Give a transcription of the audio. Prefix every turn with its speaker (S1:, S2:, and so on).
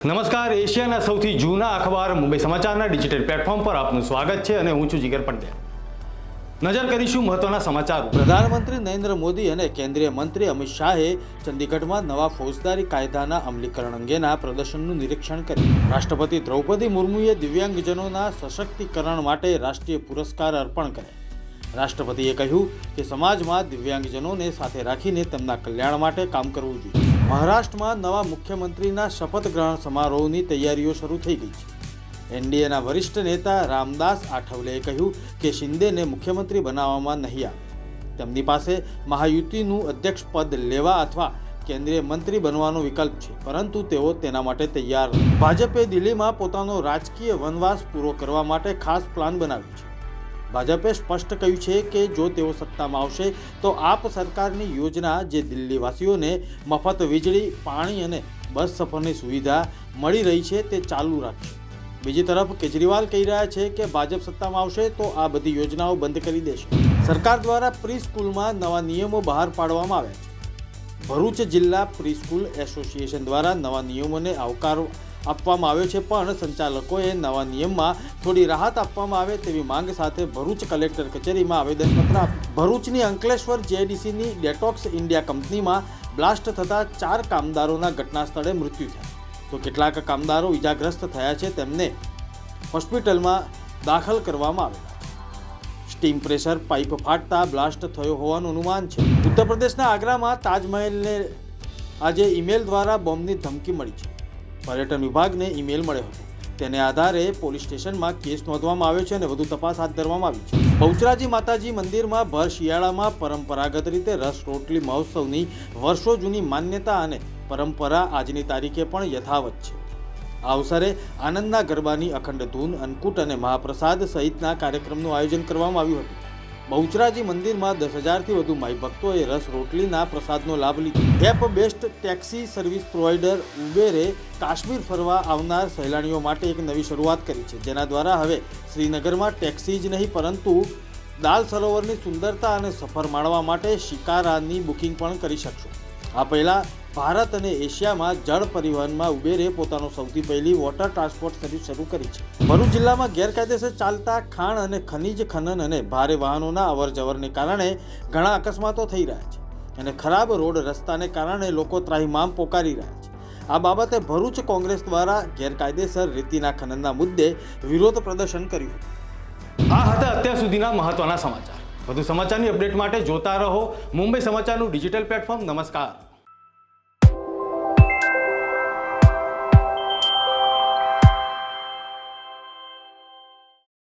S1: નમસ્કાર, એશિયાના સૌથી જૂના અખબાર મુંબઈ સમાચારના ડિજિટલ પ્લેટફોર્મ પર આપનું સ્વાગત છે અને હું છું જીગર પંડ્યા। નજર કરીશું મહત્વના સમાચારો।
S2: પ્રધાનમંત્રી નરેન્દ્ર મોદી અને કેન્દ્રીય મંત્રી અમિત શાહે ચંદીગઢમાં નવા ફોજદારી કાયદાના અમલીકરણ અંગેના પ્રદર્શનનું નિરીક્ષણ કર્યું। રાષ્ટ્રપતિ દ્રૌપદી મુર્મુએ દિવ્યાંગજનોના સશક્તિકરણ માટે રાષ્ટ્રીય પુરસ્કાર અર્પણ કર્યા। રાષ્ટ્રપતિએ કહ્યું કે સમાજમાં દિવ્યાંગજનોને સાથે રાખીને તેમના કલ્યાણ માટે કામ કરવું જોઈએ। મહારાષ્ટ્રમાં નવા મુખ્યમંત્રીના શપથ ગ્રહણ સમારોહની તૈયારીઓ શરૂ થઈ ગઈ છે। એનડીએના વરિષ્ઠ નેતા રામદાસ આઠવલેએ કહ્યું કે શિંદેને મુખ્યમંત્રી બનાવવામાં નહીં આવે। તેમની પાસે મહાયુતિનું અધ્યક્ષ પદ લેવા અથવા કેન્દ્રીય મંત્રી બનવાનો વિકલ્પ છે, પરંતુ તેઓ તેના માટે તૈયાર નથી। ભાજપે દિલ્હીમાં પોતાનો રાજકીય વનવાસ પૂરો કરવા માટે ખાસ પ્લાન બનાવ્યો છે। ભાજપે સ્પષ્ટ કહ્યું છે કે જો તેઓ સત્તામાં આવશે તો આપ સરકારની યોજના જે દિલ્હીવાસીઓને મફત વીજળી, પાણી અને બસ સફરની સુવિધા મળી રહી છે તે ચાલુ રાખશે। બીજી તરફ કેજરીવાલ કહી રહ્યા છે કે ભાજપ સત્તામાં આવશે તો આ બધી યોજનાઓ બંધ કરી દેશે। સરકાર દ્વારા પ્રી સ્કૂલમાં નવા નિયમો બહાર પાડવામાં આવ્યા છે। ભરૂચ જિલ્લા પ્રી સ્કૂલ એસોસિએશન દ્વારા નવા નિયમોને આવકાર આપવામાં આવ્યો છે, પણ સંચાલકોએ નવા નિયમમાં થોડી રાહત આપવામાં આવે તેવી માંગ સાથે ભરૂચ કલેક્ટર કચેરીમાં આવેદનપત્ર આપ્યું। ભરૂચની અંકલેશ્વર જીઆઈડીસીની ડેટોક્સ ઇન્ડિયા કંપનીમાં બ્લાસ્ટ થતા 4 કામદારોના ઘટના સ્થળે મૃત્યુ થયા, તો કેટલાક કામદારો ઇજાગ્રસ્ત થયા છે, તેમને હોસ્પિટલમાં દાખલ કરવામાં આવેલા છે। સ્ટીમ પ્રેશર પાઇપ ફાટતા બ્લાસ્ટ થયો હોવાનું અનુમાન છે। ઉત્તર પ્રદેશના આગ્રામાં તાજમહેલને આજે ઈમેલ દ્વારા બોમ્બની ધમકી મળી છે। પર્યટન વિભાગને ઈમેલ મળ્યો હતો, તેને આધારે પોલીસ સ્ટેશનમાં કેસ નોંધવામાં આવ્યો છે અને વધુ તપાસ હાથ ધરવામાં આવી છે। બહુચરાજી માતાજી મંદિરમાં ભર શિયાળામાં પરંપરાગત રીતે રસ રોટલી મહોત્સવની વર્ષો જૂની માન્યતા અને પરંપરા આજની તારીખે પણ યથાવત છે। આ અવસરે આનંદના ગરબાની અખંડ ધૂન, અન્નકૂટ અને મહાપ્રસાદ સહિતના કાર્યક્રમનું આયોજન કરવામાં આવ્યું હતું। બહુચરાજી મંદિરમાં 10,000થી વધુ માઈ ભક્તોએ રસ રોટલીના પ્રસાદનો લાભ લીધો। App best taxi service provider ઉબેરે કાશ્મીર ફરવા આવનાર સહેલાણીઓ માટે એક નવી શરૂઆત કરી છે, જેના દ્વારા હવે શ્રીનગરમાં ટેક્સી જ નહીં પરંતુ દાલ સરોવરની સુંદરતા અને સફર માણવા માટે શિકારાની બુકિંગ પણ કરી શકશો। આ પહેલા ભારત અને એશિયામાં જળ પરિવહનમાં ઉબેરે પોતાનો સૌથી પહેલી વોટર ટ્રાન્સપોર્ટ સર્વિસ શરૂ કરી છે। ભરૂચ જિલ્લામાં ગેરકાયદેસર ચાલતા ખાણ અને ખનીજ ખનન અને ભારે વાહનોના અવરજવરને કારણે ઘણા અકસ્માતો થઈ રહ્યા છે અને ખરાબ રોડ રસ્તાને કારણે લોકો ત્રાહિમામ પોકારી રહ્યા છે। આ બાબતે ભરૂચ કોંગ્રેસ દ્વારા ગેરકાયદેસર રેતીના ખનનના મુદ્દે વિરોધ પ્રદર્શન કર્યું।
S1: આ હતા અત્યાર સુધીના મહત્વના સમાચાર। વધુ સમાચારની અપડેટ માટે જોતા રહો મુંબઈ સમાચારનું ડિજિટલ પ્લેટફોર્મ। નમસ્કાર।